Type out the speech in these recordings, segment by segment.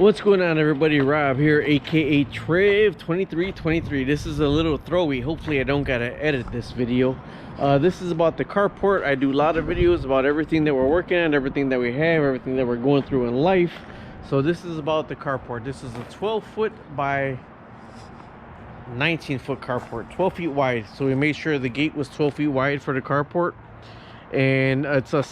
What's going on, everybody? Rob here, aka Trev2323. This is a little throwy. Hopefully I don't gotta edit this video. This is about the carport. I do a lot of videos about everything that we're working on, everything that we have, everything that we're going through in life. So this is about the carport. This is a 12-foot by 19-foot carport, 12 feet wide. So we made sure the gate was 12 feet wide for the carport, and it's a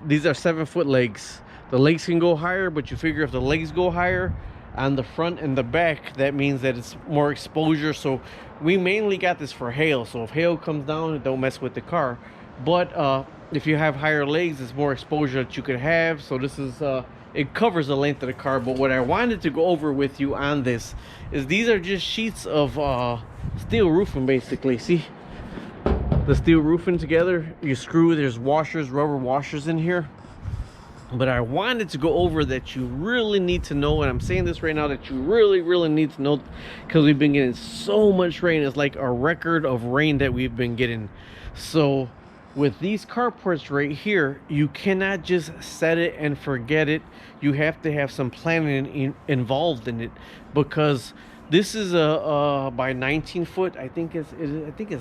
these are 7-foot legs. The legs can go higher, but you figure if the legs go higher on the front and the back, that means that it's more exposure. So we mainly got this for hail. So if hail comes down, it don't mess with the car. But if you have higher legs, it's more exposure that you could have. So this is it covers the length of the car. But what I wanted to go over with you on this is these are just sheets of steel roofing, basically. See the steel roofing together, you screw, there's washers, rubber washers in here. But I wanted to go over that you really need to know, and I'm saying this right now, that you really need to know, because we've been getting so much rain. It's like a record of rain that we've been getting. So with these carports right here, you cannot just set it and forget it. You have to have some planning involved in it, because this is a by 19 foot. I think it's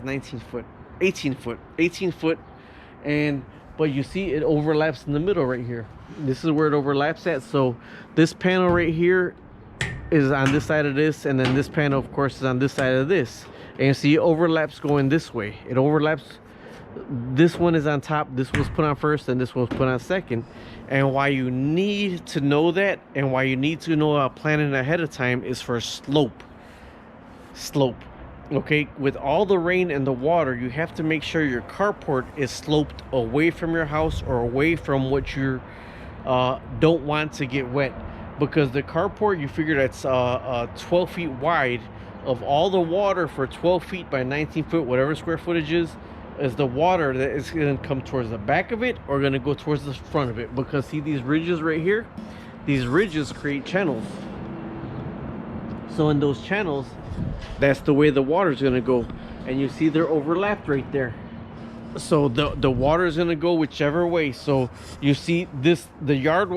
19 foot, 18 foot, and but you see it overlaps in the middle right here. This is where it overlaps at. So this panel right here is on this side of this, and then this panel of course is on this side of this, and you see it overlaps going this way. It overlaps. This one is on top, this was put on first, and this was put on second. And why you need to know that, and why you need to know planning ahead of time, is for slope. Okay, with all the rain and the water, you have to make sure your carport is sloped away from your house, or away from what you don't want to get wet. Because the carport, you figure that's 12 feet wide. Of all the water for 12 feet by 19 foot, whatever square footage is the water that is going to come towards the back of it, or going to go towards the front of it. Because see these ridges right here, these ridges create channels. So in those channels, that's the way the water is going to go, and you see they're overlapped right there. So the water is going to go whichever way. So you see this,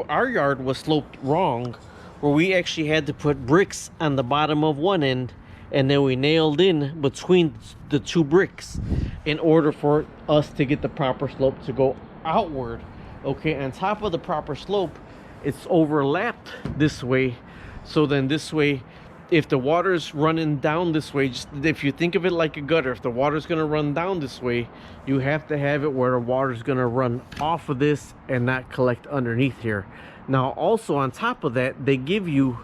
our yard was sloped wrong, where we actually had to put bricks on the bottom of one end, and then we nailed in between the two bricks in order for us to get the proper slope to go outward. Okay, on top of the proper slope, it's overlapped this way. So then this way, if the water is running down this way, just if you think of it like a gutter, if the water is going to run down this way, you have to have it where the water is going to run off of this and not collect underneath here. Now also on top of that, they give you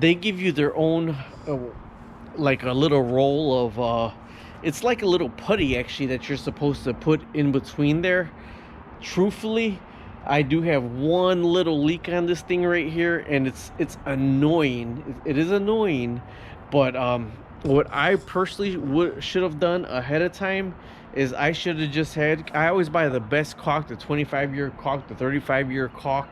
their own like a little roll of it's like a little putty actually that you're supposed to put in between there. Truthfully, I do have one little leak on this thing right here, and it's annoying. It is annoying, but what I personally should have done ahead of time is I should have just had, I always buy the best caulk, the 25-year caulk, the 35-year caulk.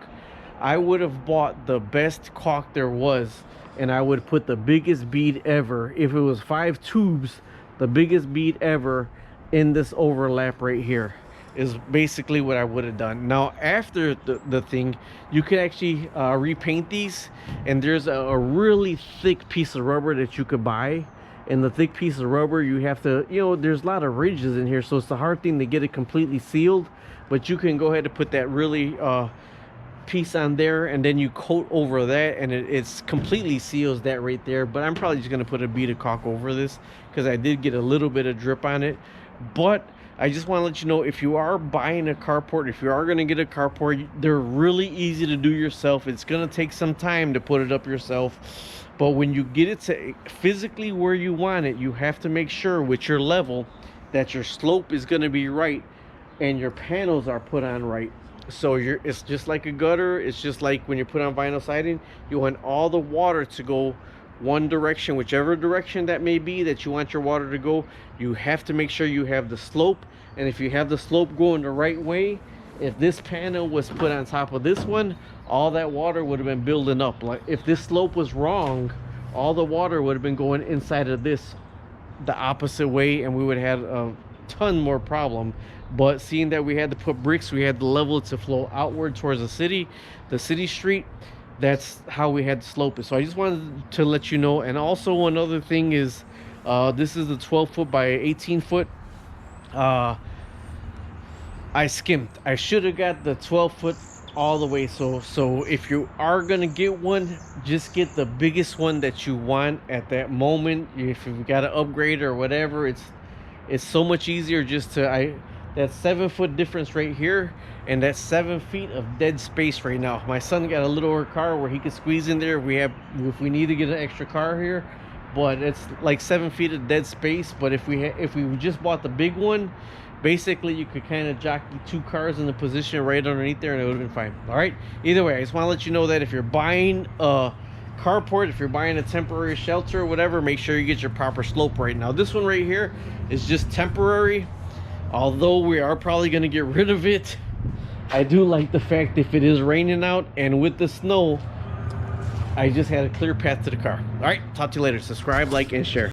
I would have bought the best caulk there was, and I would put the biggest bead ever. If it was 5 tubes, the biggest bead ever in this overlap right here is basically what I would have done. Now after the thing, you can actually repaint these, and there's a really thick piece of rubber that you could buy. And the thick piece of rubber, you have to, there's a lot of ridges in here, so it's a hard thing to get it completely sealed. But you can go ahead and put that really piece on there, and then you coat over that, and it's completely seals that right there. But I'm probably just going to put a bead of caulk over this, because I did get a little bit of drip on it. But I just want to let you know, if you are buying a carport, if you are going to get a carport, they're really easy to do yourself. It's going to take some time to put it up yourself, but when you get it to physically where you want it, you have to make sure with your level that your slope is going to be right and your panels are put on right. So it's just like a gutter. It's just like when you put on vinyl siding, you want all the water to go one direction, whichever direction that may be that you want your water to go. You have to make sure you have the slope, and if you have the slope going the right way, if this panel was put on top of this one, all that water would have been building up. Like if this slope was wrong, all the water would have been going inside of this the opposite way, and we would have a ton more problem. But seeing that we had to put bricks, we had to level it to flow outward towards the city street, that's how we had to slope it. So I just wanted to let you know. And also another thing is, this is the 12 foot by 18 foot. I skimped. I should have got the 12 foot all the way. So if you are gonna get one, just get the biggest one that you want at that moment. If you've got to upgrade or whatever, it's so much easier just to that 7 foot difference right here, and that's 7 feet of dead space right now. My son got a littler car where he could squeeze in there if we need to get an extra car here, but it's like 7 feet of dead space. But if we just bought the big one, basically you could kind of jockey 2 cars in the position right underneath there and it would have been fine. All right, either way, I just want to let you know that if you're buying a carport, if you're buying a temporary shelter or whatever, make sure you get your proper slope right. Now this one right here is just temporary, although we are probably going to get rid of it. I do like the fact if it is raining out and with the snow, I just had a clear path to the car. All right, talk to you later. Subscribe, like, and share.